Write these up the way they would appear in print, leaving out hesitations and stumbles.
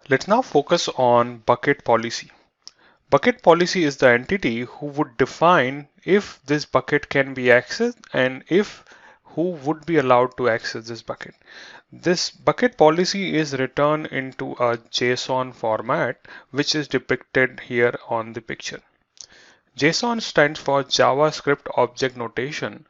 Let's now focus on bucket policy. Bucket policy is the entity who would define if this bucket can be accessed and if who would be allowed to access this bucket. This bucket policy is written into a JSON format, which is depicted here on the picture. JSON stands for JavaScript Object Notation.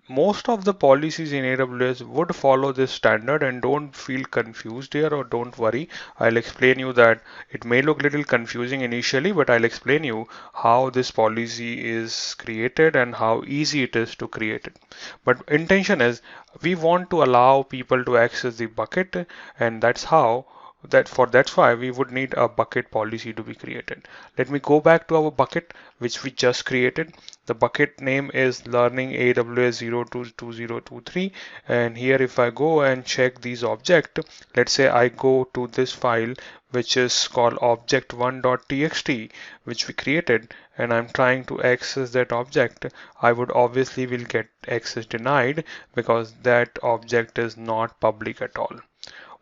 Most of the policies in AWS would follow this standard, and don't feel confused here or don't worry. I'll explain you that it may look a little confusing initially, but I'll explain you how this policy is created and how easy it is to create it. But intention is we want to allow people to access the bucket, and that's why we would need a bucket policy to be created. Let me go back to our bucket which we just created. The bucket name is learning AWS 022023, and here if I go and check these object, let's say I go to this file which is called object1.txt, which we created, and I'm trying to access that object, I would obviously will get access denied because that object is not public at all.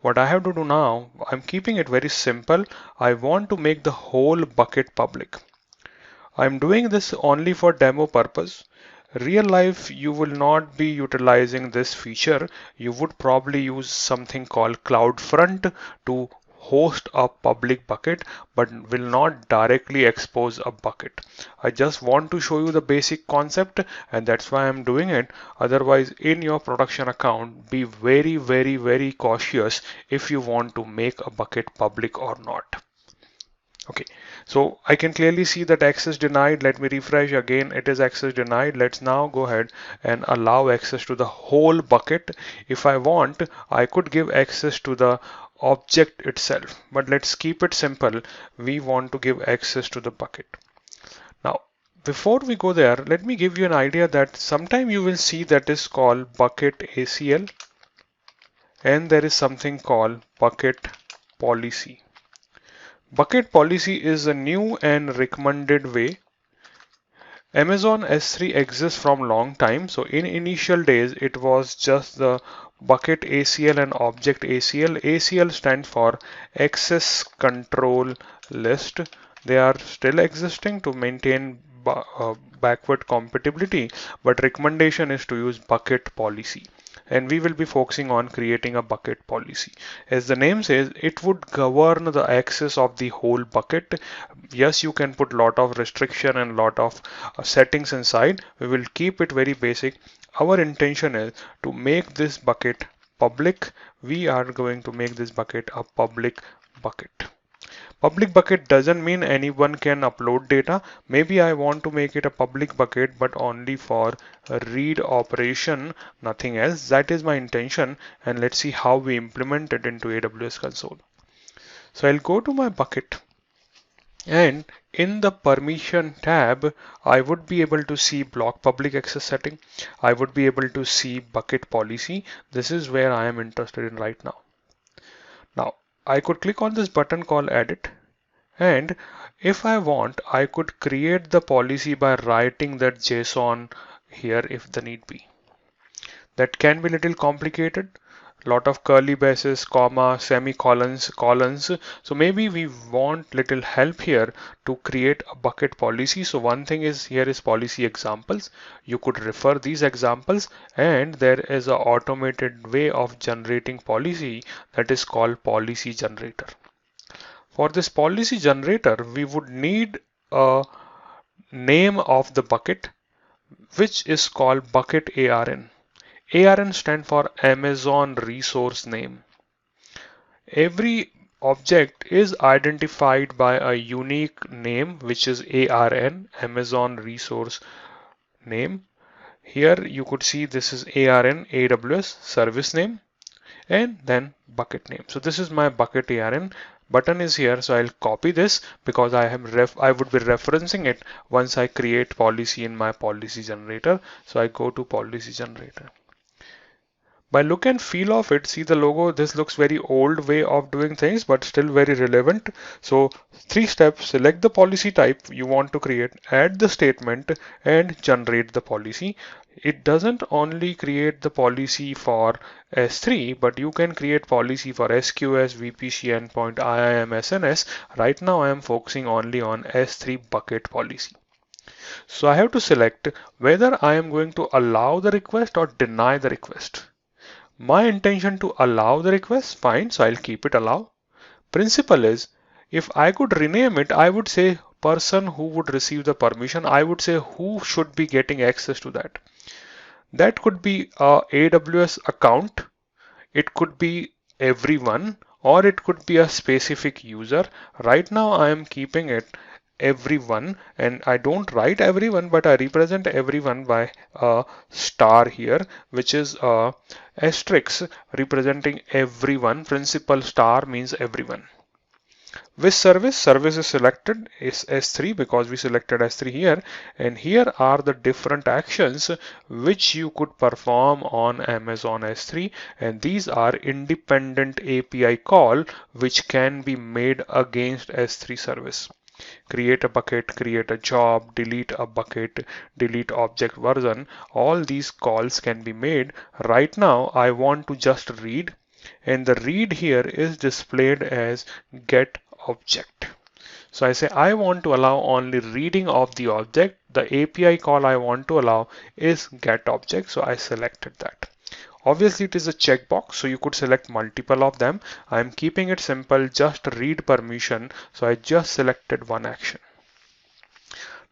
What I have to do now, I'm keeping it very simple. I want to make the whole bucket public. I'm doing this only for demo purpose. Real life, you will not be utilizing this feature. You would probably use something called CloudFront to host a public bucket, but will not directly expose a bucket. I just want to show you the basic concept, and that's why I'm doing it. Otherwise, in your production account, be very, very, very cautious if you want to make a bucket public or not. Okay, so I can clearly see that access denied. Let me refresh again. It is access denied. Let's now go ahead and allow access to the whole bucket. If I want, I could give access to the object itself, but let's keep it simple. We want to give access to the bucket. Now, before we go there, let me give you an idea that sometime you will see that is called bucket ACL, and there is something called bucket policy. Bucket policy is a new and recommended way. Amazon S3 exists from long time. So in initial days, it was just the bucket ACL and object ACL. ACL stands for access control list. They are still existing to maintain backward compatibility, but recommendation is to use bucket policy. And we will be focusing on creating a bucket policy. As the name says, it would govern the access of the whole bucket. Yes, you can put lot of restriction and lot of settings inside. We will keep it very basic. Our intention is to make this bucket public. We are going to make this bucket a public bucket. Public bucket doesn't mean anyone can upload data. Maybe I want to make it a public bucket, but only for a read operation, nothing else. That is my intention, and let's see how we implement it into AWS console. So I'll go to my bucket, and in the permission tab, I would be able to see block public access setting. I would be able to see bucket policy. This is where I am interested in right now. Now, I could click on this button called edit, and if I want, I could create the policy by writing that JSON here if the need be. That can be a little complicated. Lot of curly braces, comma, semicolons, colons. So maybe we want little help here to create a bucket policy. So one thing is here is policy examples. You could refer these examples, and there is an automated way of generating policy that is called policy generator. For this policy generator, we would need a name of the bucket, which is called bucket ARN. ARN stands for Amazon Resource Name. Every object is identified by a unique name, which is ARN, Amazon Resource Name. Here you could see this is ARN, AWS Service Name, and then bucket name. So this is my bucket ARN. Button is here, so I'll copy this because I would be referencing it once I create policy in my policy generator. So I go to policy generator. By look and feel of it, see the logo, this looks very old way of doing things, but still very relevant. So 3 steps: select the policy type you want to create, add the statement, and generate the policy. it doesn't only create the policy for S3, but you can create policy for SQS, VPC endpoint, IIM, SNS. Right now I am focusing only on S3 bucket policy. So I have to select whether I am going to allow the request or deny the request. My intention to allow the request, fine, so I'll keep it allow. Principle is, if I could rename it, I would say person who would receive the permission. I would say who should be getting access to that. That could be a AWS account, it could be everyone, or it could be a specific user. Right now I am keeping it everyone, and I don't write everyone, but I represent everyone by a star here, which is a asterisk representing everyone. Principal star means everyone. Which service? Service is selected is S3 because we selected S3 here, and here are the different actions which you could perform on Amazon S3, and these are independent API call which can be made against S3 service. Create a bucket, create a job, delete a bucket, delete object version. All these calls can be made. Right now I want to just read, and the read here is displayed as get object. So I say I want to allow only reading of the object. The API call I want to allow is get object, so I selected that. Obviously it is a checkbox, so you could select multiple of them. I'm keeping it simple, just read permission, so I just selected one action.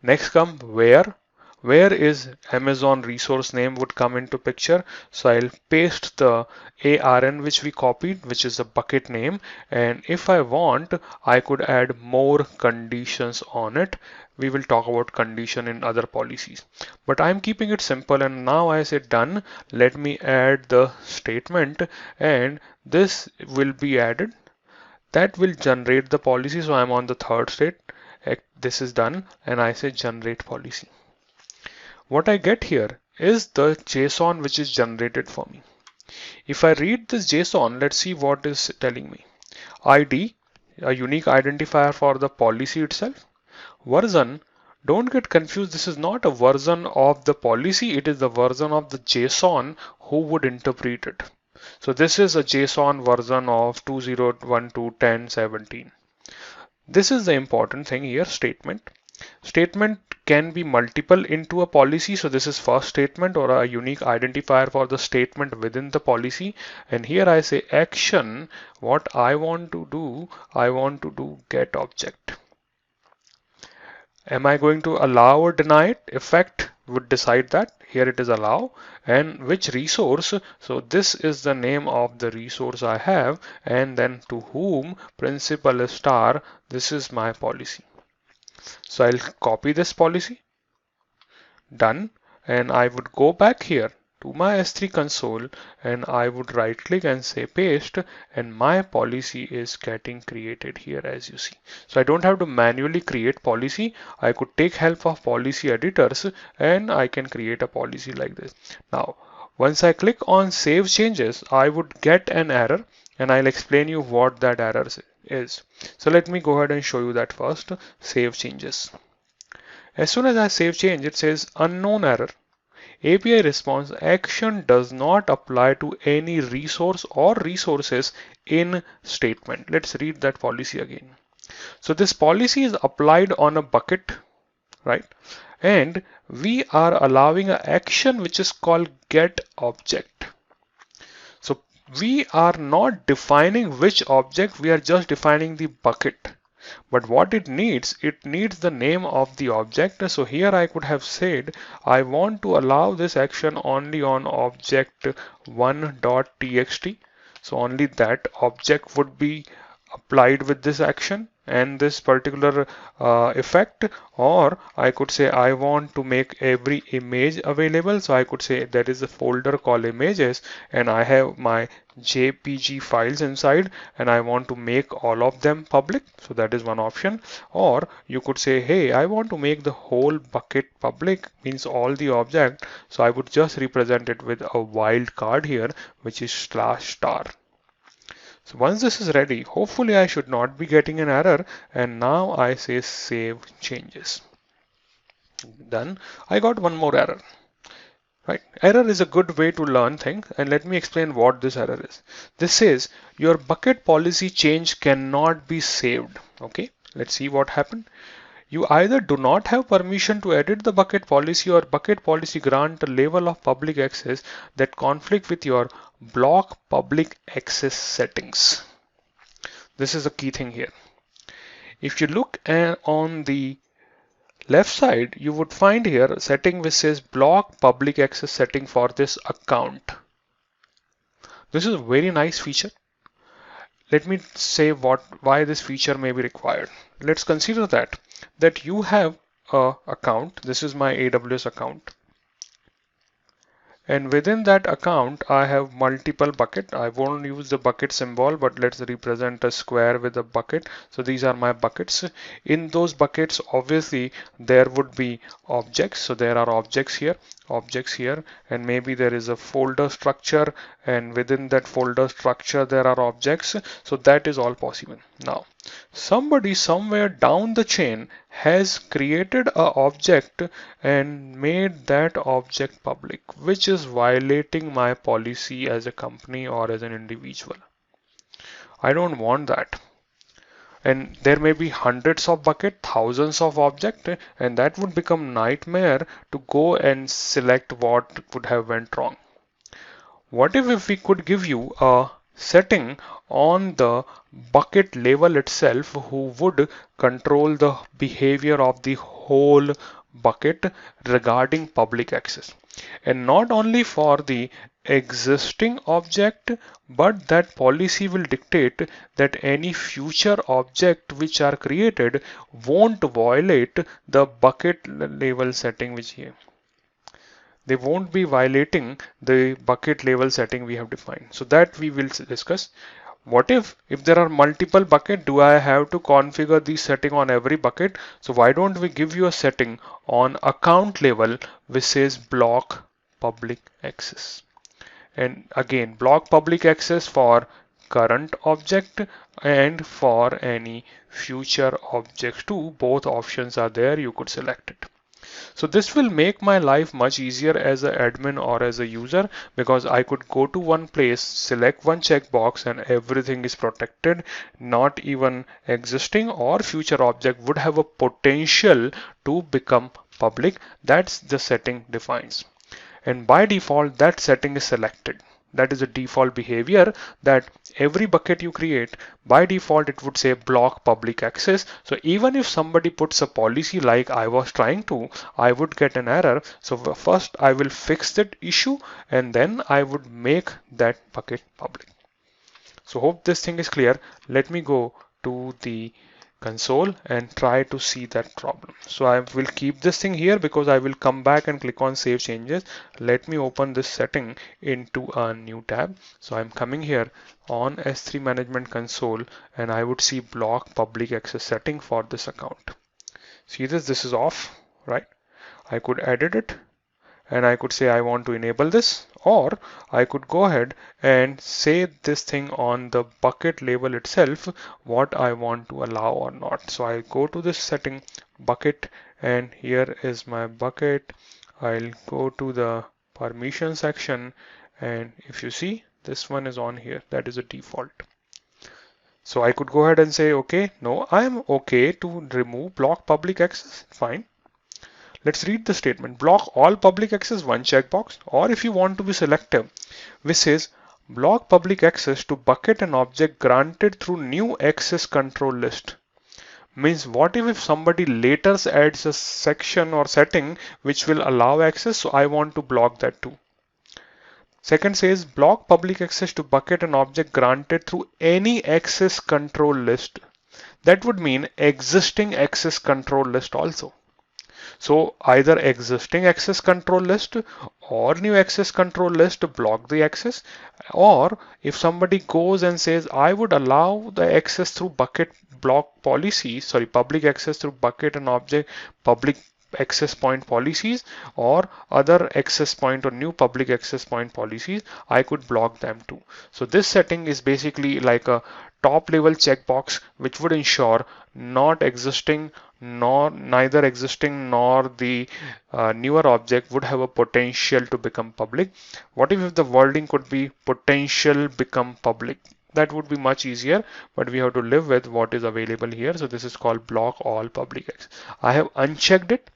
Next come where. Where is Amazon resource name would come into picture. So I'll paste the ARN which we copied, which is the bucket name. And if I want, I could add more conditions on it. We will talk about condition in other policies. But I'm keeping it simple, and now I say done. Let me add the statement, and this will be added. That will generate the policy. So I'm on the third state. This is done, and I say generate policy. What I get here is the JSON which is generated for me. If I read this JSON, let's see what is telling me. ID, a unique identifier for the policy itself. Version, don't get confused, this is not a version of the policy, it is the version of the JSON who would interpret it. So this is a JSON version of 2012.10.17. This is the important thing here, statement. Statement can be multiple into a policy. So this is first statement or a unique identifier for the statement within the policy. And here I say action. What I want to do get object. Am I going to allow or deny it? Effect would decide that. Here it is allow. And which resource? So this is the name of the resource I have. And then to whom? Principal is star. This is my policy. So I'll copy this policy, done, and I would go back here to my S3 console and I would right click and say paste, and my policy is getting created here as you see. So I don't have to manually create policy. I could take help of policy editors and I can create a policy like this. Now, once I click on save changes, I would get an error, and I'll explain you what that error is. So let me go ahead and show you that first. Save changes. As soon as I save change, it says unknown error. API response action does not apply to any resource or resources in statement. Let's read that policy again. So this policy is applied on a bucket, right? And we are allowing an action which is called get object. So we are not defining which object, we are just defining the bucket. But what it needs the name of the object. So here I could have said I want to allow this action only on object 1.txt. So only that object would be applied with this action and this particular effect. Or I could say I want to make every image available. So I could say there is a folder called images and I have my JPG files inside and I want to make all of them public. So that is one option. Or you could say, hey, I want to make the whole bucket public, means all the object. So I would just represent it with a wildcard here, which is /star. So once this is ready, hopefully I should not be getting an error, and now I say save changes. Done. I got one more error. right? Error is a good way to learn things, and let me explain what this error is. This says your bucket policy change cannot be saved. Okay, let's see what happened. You either do not have permission to edit the bucket policy, or bucket policy grant a level of public access that conflict with your block public access settings. This is the key thing here. If you look on the left side, you would find here a setting which says block public access setting for this account. This is a very nice feature. Let me say why this feature may be required. Let's consider that you have a account. This is my AWS account. And within that account, I have multiple buckets. I won't use the bucket symbol, but let's represent a square with a bucket. So these are my buckets. In those buckets, obviously, there would be objects. So there are objects here, and maybe there is a folder structure. And within that folder structure, there are objects. So that is all possible. Now, somebody somewhere down the chain has created an object and made that object public, which is violating my policy as a company or as an individual. I don't want that. And there may be hundreds of buckets, thousands of objects, and that would become nightmare to go and select what could have went wrong. What if we could give you a setting on the bucket level itself who would control the behavior of the whole bucket regarding public access, and not only for the existing object, but that policy will dictate that any future object which are created won't violate the bucket level setting which here. They won't be violating the bucket level setting we have defined. So that we will discuss. What if there are multiple buckets, do I have to configure the setting on every bucket? So why don't we give you a setting on account level which says block public access. And again, block public access for current object and for any future objects too. Both options are there, you could select it. So this will make my life much easier as an admin or as a user, because I could go to one place, select one checkbox, and everything is protected. Not even existing or future object would have a potential to become public. That's the setting defines. And by default, that setting is selected. That is a default behavior, that every bucket you create, by default it would say block public access. So even if somebody puts a policy like I was trying to, I would get an error. So first I will fix that issue, and then I would make that bucket public. So hope this thing is clear. Let me go to the console and try to see that problem. So I will keep this thing here because I will come back and click on save changes. Let me open this setting into a new tab. So I'm coming here on S3 management console, and I would see block public access setting for this account. See this is off, right? I could edit it, and I could say I want to enable this, or I could go ahead and say this thing on the bucket label itself what I want to allow or not. So I go to this setting, bucket, and here is my bucket. I'll go to the permission section, and if you see, this one is on here. That is a default. So I could go ahead and say, okay, no, I'm okay to remove block public access. Fine. Let's read the statement. Block all public access, one checkbox, or if you want to be selective, which says block public access to bucket and object granted through new access control list. Means what if somebody later adds a section or setting which will allow access, so I want to block that too. Second says block public access to bucket and object granted through any access control list. That would mean existing access control list also. So either existing access control list or new access control list to block the access, or if somebody goes and says I would allow the access through bucket block policy, sorry, public access through bucket and object public access point policies or other access point or new public access point policies, I could block them too. So this setting is basically like a top level checkbox which would ensure not existing nor neither existing nor the newer object would have a potential to become public. What if the wording could be potential become public? That would be much easier, but we have to live with what is available here. So this is called block all public access. I have unchecked it.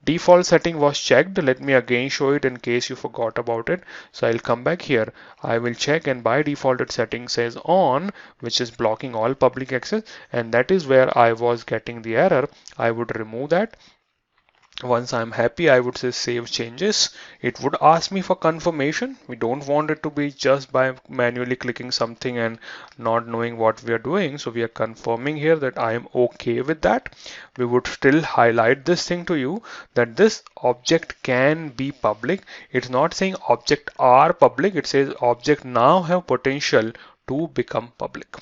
Default setting was checked. Let me again show it in case you forgot about it. So I'll come back here. I will check, and by default its setting says on, which is blocking all public access, and that is where I was getting the error. I would remove that. Once I'm happy, I would say save changes. It would ask me for confirmation. We don't want it to be just by manually clicking something and not knowing what we are doing. So we are confirming here that I am okay with that. We would still highlight this thing to you that this object can be public. It's not saying object are public. It says object now have potential to become public.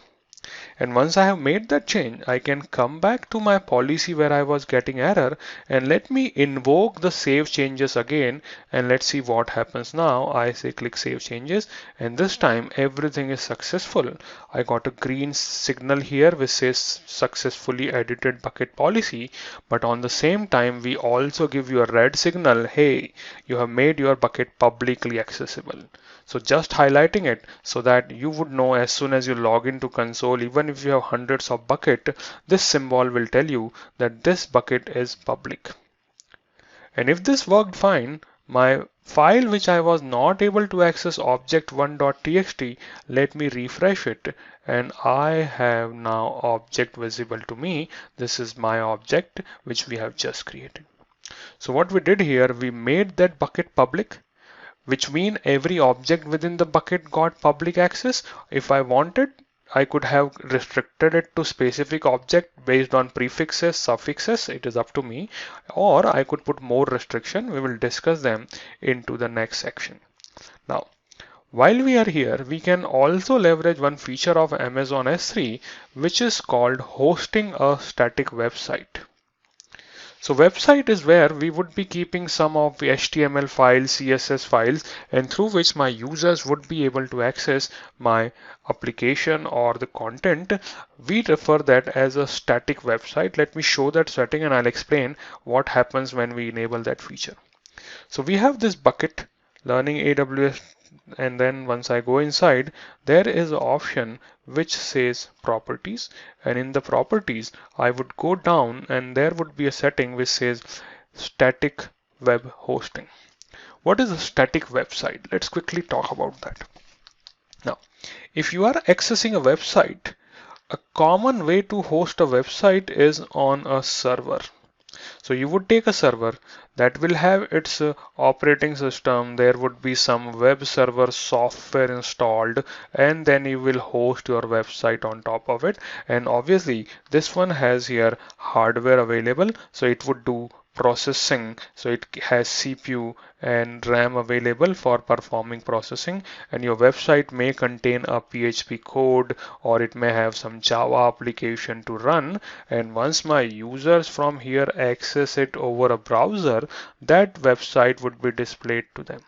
And once I have made that change, I can come back to my policy where I was getting error, and let me invoke the save changes again, and let's see what happens now. I say click save changes, and this time everything is successful. I got a green signal here which says successfully edited bucket policy, but on the same time we also give you a red signal, hey, you have made your bucket publicly accessible. So just highlighting it so that you would know as soon as you log into console, even if you have hundreds of bucket, this symbol will tell you that this bucket is public. And if this worked fine, my file which I was not able to access object1.txt, let me refresh it, and I have now object visible to me. This is my object which we have just created. So what we did here, we made that bucket public, which mean every object within the bucket got public access. If I wanted, I could have restricted it to specific object based on prefixes, suffixes. It is up to me. Or I could put more restriction. We will discuss them into the next section. Now, while we are here, we can also leverage one feature of Amazon S3, which is called hosting a static website. So website is where we would be keeping some of the HTML files, CSS files, and through which my users would be able to access my application or the content. We refer that as a static website. Let me show that setting and I'll explain what happens when we enable that feature. So we have this bucket learning AWS, and then once I go inside, there is an option which says properties, and in the properties I would go down and there would be a setting which says static web hosting. What is a static website? Let's quickly talk about that. Now, if you are accessing a website, a common way to host a website is on a server. So you would take a server that will have its operating system. There would be some web server software installed, and then you will host your website on top of it. And obviously this one has here hardware available, so it would do processing. So it has CPU and RAM available for performing processing, and your website may contain a PHP code or it may have some Java application to run. And once my users from here access it over a browser, that website would be displayed to them.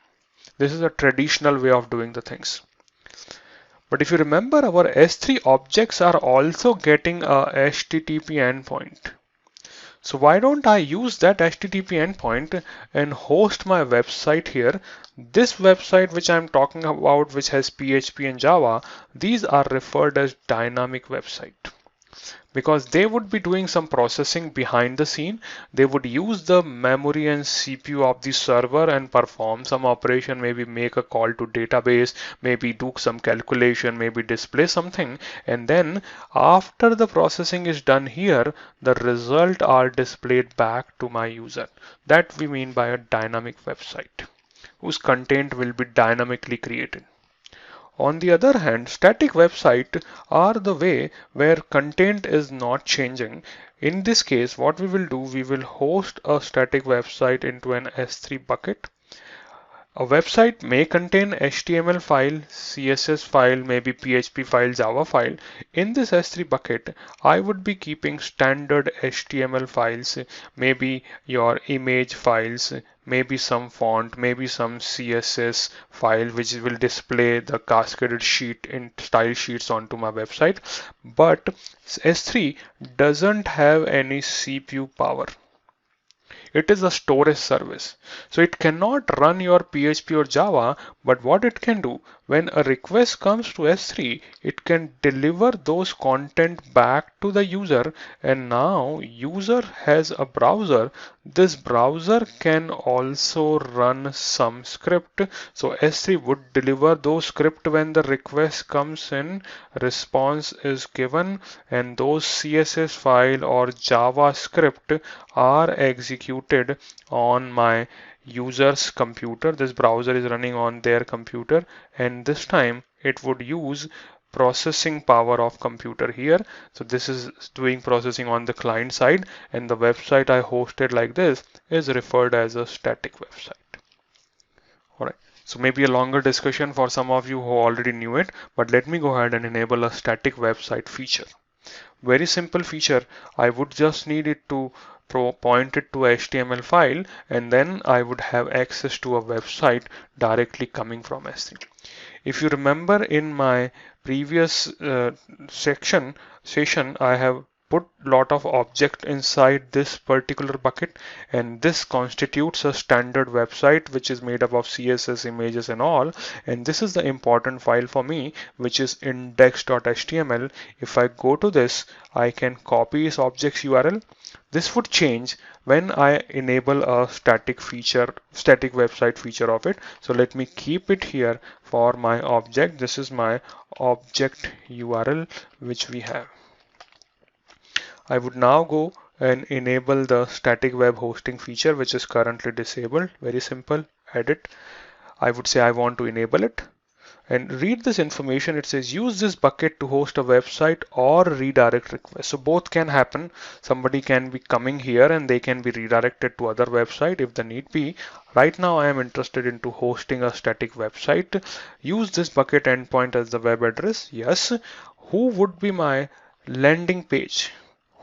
This is a traditional way of doing the things. But if you remember, our S3 objects are also getting a HTTP endpoint. So why don't I use that HTTP endpoint and host my website here? This website which I'm talking about, which has PHP and Java, these are referred as dynamic website, because they would be doing some processing behind the scene. They would use the memory and CPU of the server and perform some operation, maybe make a call to database, maybe do some calculation, maybe display something. And then after the processing is done here, the result are displayed back to my user. That we mean by a dynamic website, whose content will be dynamically created. On the other hand, static websites are the way where content is not changing. In this case, what we will do, we will host a static website into an S3 bucket. A website may contain HTML file, CSS file, maybe PHP file, Java file. In this S3 bucket, I would be keeping standard HTML files, maybe your image files, maybe some font, maybe some CSS file which will display the cascaded sheet in style sheets onto my website. But S3 doesn't have any CPU power. It is a storage service. So it cannot run your PHP or Java, but what it can do, when a request comes to S3, it can deliver those content back to the user, and now user has a browser. This browser can also run some script. So S3 would deliver those script when the request comes in, response is given, and those CSS file or JavaScript are executed on my user's computer. This browser is running on their computer, and this time it would use processing power of computer here. So this is doing processing on the client side, and the website I hosted like this is referred as a static website. All right. So maybe a longer discussion for some of you who already knew it, but let me go ahead and enable a static website feature. Very simple feature. I would just need it to point it to a HTML file, and then I would have access to a website directly coming from S3. If you remember in my previous session, I have put lot of object inside this particular bucket, and this constitutes a standard website which is made up of CSS, images and all, and this is the important file for me, which is index.html. If I go to this, I can copy this object's URL. This would change when I enable a static website feature of it. So let me keep it here for my object. This is my object URL which we have. I would now go and enable the static web hosting feature, which is currently disabled. Very simple, edit. I would say I want to enable it. And read this information. It says use this bucket to host a website or redirect request. So both can happen. Somebody can be coming here and they can be redirected to other website if the need be. Right now I am interested into hosting a static website. Use this bucket endpoint as the web address. Yes. Who would be my landing page?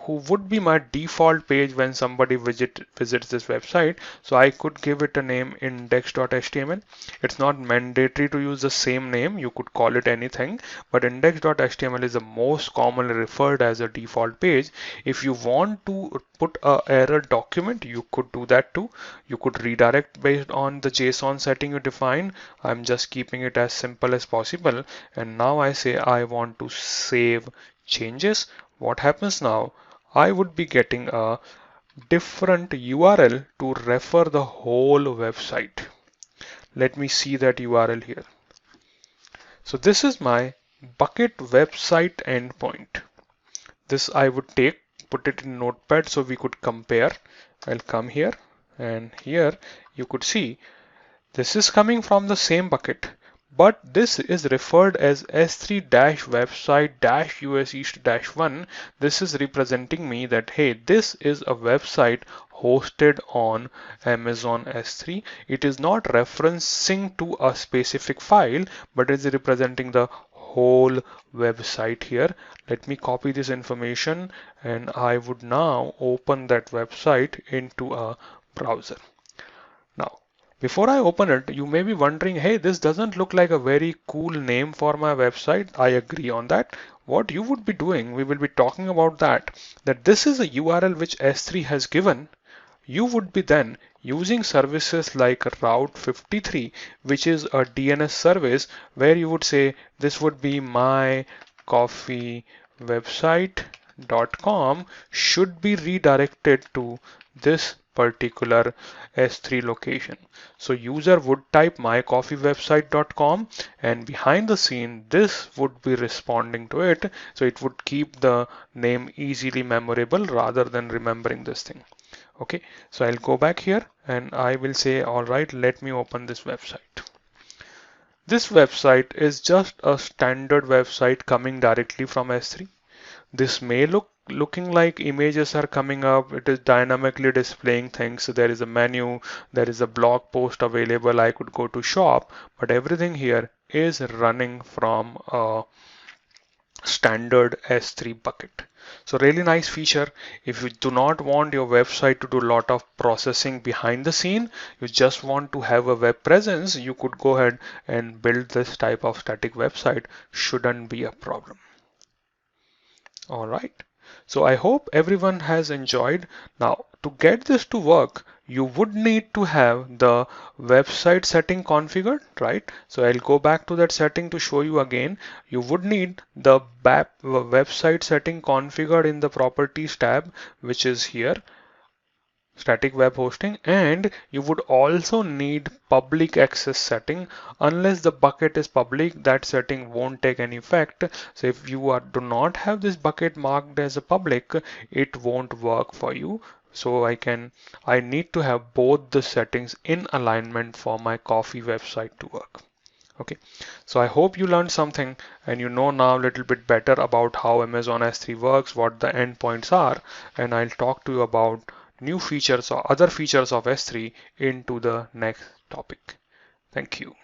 Who would be my default page when somebody visits this website? So I could give it a name index.html. It's not mandatory to use the same name. You could call it anything, but index.html is the most commonly referred as a default page. If you want to put a error document, you could do that too. You could redirect based on the JSON setting you define. I'm just keeping it as simple as possible. And now I say I want to save changes. What happens now? I would be getting a different URL to refer the whole website. Let me see that URL here. So this is my bucket website endpoint. This I would put it in Notepad so we could compare. I'll come here, and here you could see this is coming from the same bucket, but this is referred as S3-website-US East-1. This is representing me that, hey, this is a website hosted on Amazon S3. It is not referencing to a specific file, but is representing the whole website here. Let me copy this information, and I would now open that website into a browser. Now, before I open it, you may be wondering, hey, this doesn't look like a very cool name for my website. I agree on that. What you would be doing, we will be talking about that this is a URL which S3 has given. You would be then using services like Route 53, which is a DNS service where you would say this would be mycoffeewebsite.com should be redirected to this particular S3 location. So user would type mycoffeewebsite.com, and behind the scene this would be responding to it. So it would keep the name easily memorable rather than remembering this thing. Okay, so I'll go back here and I will say, all right, let me open this website. This website is just a standard website coming directly from S3. This may looking like images are coming up. It is dynamically displaying things. So there is a menu, there is a blog post available. I could go to shop, but everything here is running from a standard S3 bucket. So really nice feature. If you do not want your website to do a lot of processing behind the scene, you just want to have a web presence, you could go ahead and build this type of static website. Shouldn't be a problem. All right. So I hope everyone has enjoyed. Now, to get this to work, you would need to have the website setting configured, right? So I'll go back to that setting to show you again. You would need the website setting configured in the properties tab, which is here, static web hosting, and you would also need public access setting. Unless the bucket is public, that setting won't take any effect. So if you do not have this bucket marked as a public, it won't work for you. So I need to have both the settings in alignment for my coffee website to work. Okay, so I hope you learned something and you know now a little bit better about how Amazon S3 works, what the endpoints are, and I'll talk to you about new features or other features of S3 into the next topic. Thank you.